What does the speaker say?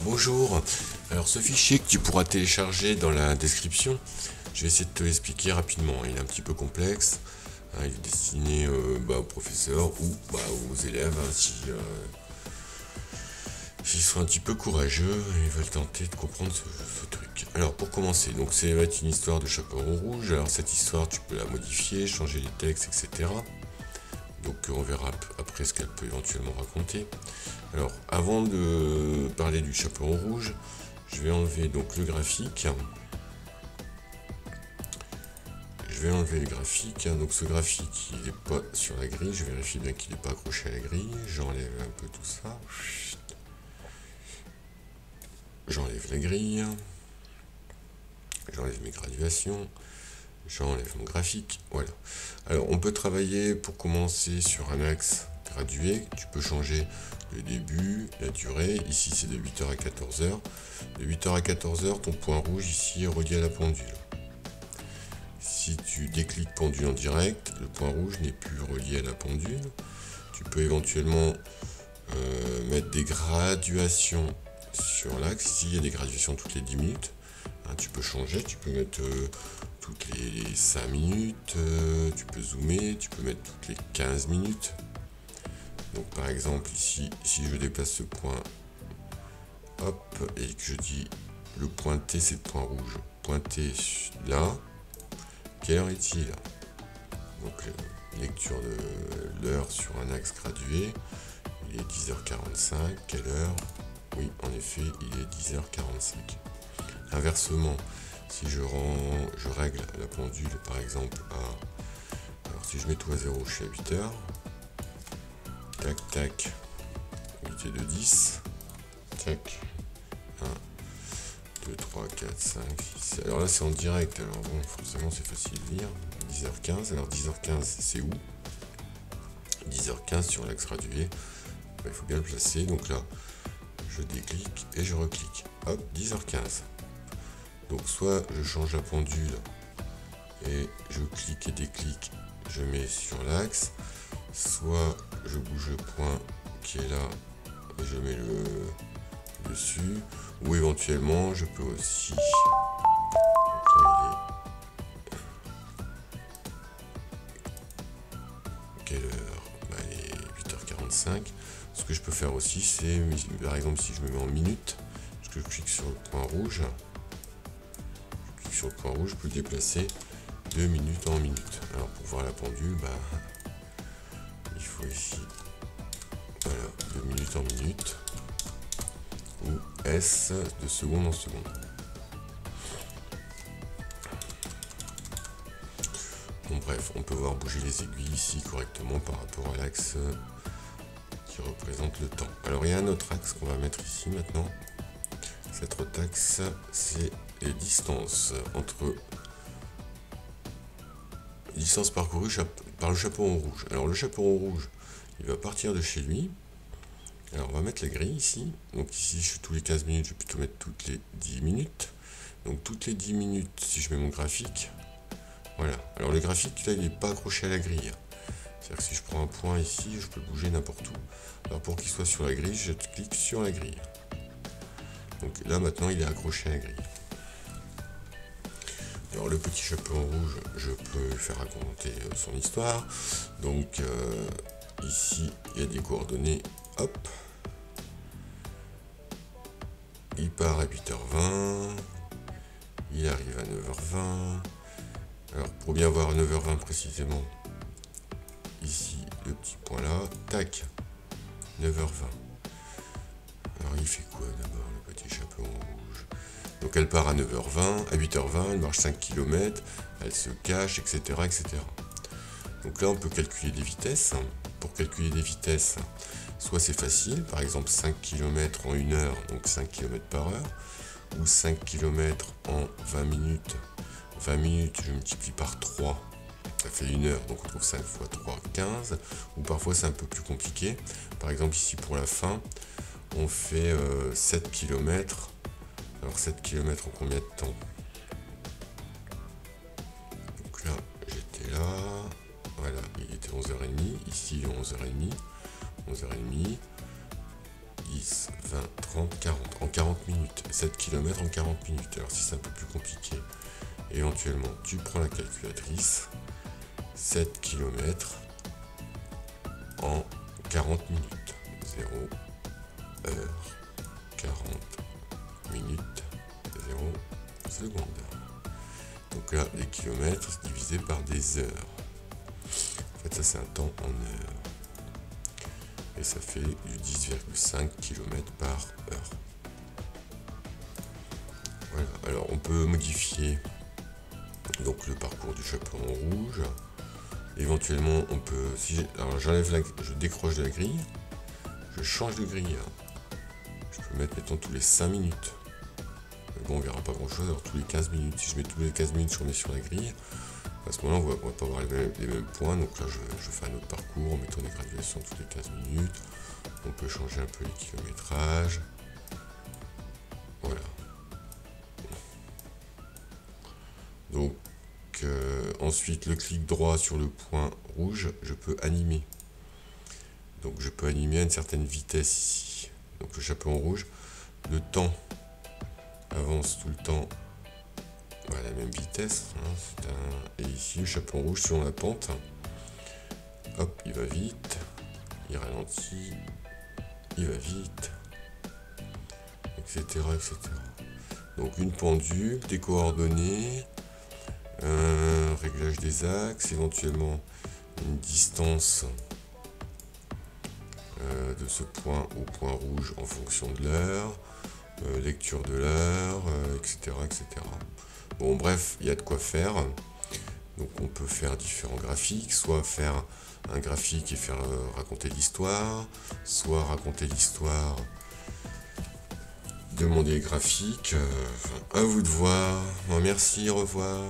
Bonjour, alors ce fichier que tu pourras télécharger dans la description, je vais essayer de te l'expliquer rapidement. Il est un petit peu complexe, il est destiné aux professeurs ou aux élèves s'ils sont un petit peu courageux et veulent tenter de comprendre ce truc. Alors pour commencer, donc ça va être une histoire de Chaperon Rouge. Alors cette histoire tu peux la modifier, changer les textes, etc. Donc on verra après ce qu'elle peut éventuellement raconter. Alors avant de parler du Chaperon Rouge, je vais enlever donc le graphique. Donc ce graphique il n'est pas sur la grille, je vérifie bien qu'il n'est pas accroché à la grille. J'enlève un peu tout ça. J'enlève la grille. J'enlève mes graduations. J'enlève mon graphique, voilà. Alors on peut travailler pour commencer sur un axe gradué. Tu peux changer le début, la durée. Ici c'est de 8h à 14h. De 8h à 14h, ton point rouge ici est relié à la pendule. Si tu décliques pendule en direct, le point rouge n'est plus relié à la pendule. Tu peux éventuellement mettre des graduations sur l'axe. Ici il y a des graduations toutes les 10 minutes. Tu peux changer, tu peux mettre toutes les 5 minutes, tu peux zoomer, tu peux mettre toutes les 15 minutes. Donc par exemple ici, si je déplace ce point, hop, et que je dis le point T c'est le point rouge, point T là, quelle heure est-il? Donc lecture de l'heure sur un axe gradué, il est 10h45, quelle heure? Oui, en effet, il est 10h45. Inversement, si je règle la pendule par exemple à... Alors si je mets tout à 0, je suis à 8h. Tac, tac. 8 et 2, 10. Tac. 1, 2, 3, 4, 5, 6. Alors là c'est en direct, alors bon, forcément c'est facile de lire. 10h15, alors 10h15 c'est où? 10h15 sur l'axe gradué. Il faut bien le placer, donc là je déclique et je reclique. Hop, 10h15. Donc soit je change la pendule et je clique et déclique, je mets sur l'axe, soit je bouge le point qui est là et je mets le dessus, ou éventuellement je peux aussi... Donc là, quelle heure? Il est 8h45. Ce que je peux faire aussi c'est, par exemple si je me mets en minutes, je clique sur le point rouge, sur le point rouge, je peux le déplacer de minutes en minutes. Alors pour voir la pendule, il faut ici, voilà, de minutes en minutes, ou S de seconde en seconde. Bon bref, on peut voir bouger les aiguilles ici correctement par rapport à l'axe qui représente le temps. Alors il y a un autre axe qu'on va mettre ici maintenant. Cet autre axe, c'est les distances entre distance parcourue par le chaperon rouge. Alors le chaperon rouge, il va partir de chez lui. Alors on va mettre la grille ici. Donc ici je suis tous les 15 minutes, je vais plutôt mettre toutes les 10 minutes. Donc toutes les 10 minutes, si je mets mon graphique, voilà. Alors le graphique là il n'est pas accroché à la grille. C'est-à-dire que si je prends un point ici, je peux le bouger n'importe où. Alors pour qu'il soit sur la grille, je clique sur la grille. Donc là maintenant il est accroché à la grille. Alors le petit chaperon rouge, je peux faire raconter son histoire. Donc ici il y a des coordonnées, hop. Il part à 8h20, il arrive à 9h20. Alors pour bien voir à 9h20 précisément, ici le petit point là, tac, 9h20. Alors il fait quoi d'abord le petit chaperon rouge? Donc elle part à 9h20, à 8h20, elle marche 5 km, elle se cache, etc., etc. Donc là on peut calculer des vitesses. Pour calculer des vitesses, soit c'est facile, par exemple 5 km en 1 heure, donc 5 km par heure, ou 5 km en 20 minutes. 20 minutes, je multiplie par 3, ça fait 1 heure, donc on trouve 5 fois 3, 15, ou parfois c'est un peu plus compliqué. Par exemple ici pour la fin, on fait 7 km. Alors 7 km en combien de temps? Donc là, j'étais là, voilà, il était 11h30, ici il est 11h30, 11h30, 10, 10, 20, 30, 40, en 40 minutes. 7 km en 40 minutes. Alors si c'est un peu plus compliqué, éventuellement tu prends la calculatrice, 7 km en 40 minutes. 0 heure, 40 minutes, 0 secondes. Donc là, les kilomètres divisé par des heures. En fait, ça c'est un temps en heures. Et ça fait du 10,5 km par heure. Voilà. Alors on peut modifier donc le parcours du chaperon rouge. Éventuellement on peut, alors je décroche de la grille, je change de grille. Je peux mettre mettons tous les 5 minutes. Mais bon, on verra pas grand chose. Alors tous les 15 minutes, si je mets tous les 15 minutes, je remets sur la grille. À ce moment-là, on va pas avoir les mêmes points. Donc là, je fais un autre parcours en mettant des graduations toutes les 15 minutes. On peut changer un peu les kilométrages. Voilà. Donc, ensuite, le clic droit sur le point rouge, je peux animer. Donc, je peux animer à une certaine vitesse ici. Donc, le chaperon rouge, le temps avance tout le temps à la même vitesse. Et ici, le chaperon rouge sur la pente. Hop, il va vite. Il ralentit. Il va vite. Etc. etc. Donc, une pendule, des coordonnées. Réglage des axes, éventuellement une distance de ce point au point rouge en fonction de l'heure, lecture de l'heure, etc., etc. Bon, bref, il y a de quoi faire. Donc on peut faire différents graphiques, soit faire un graphique et faire raconter l'histoire, soit raconter l'histoire, demander graphique. À vous de voir. Bon, merci, au revoir.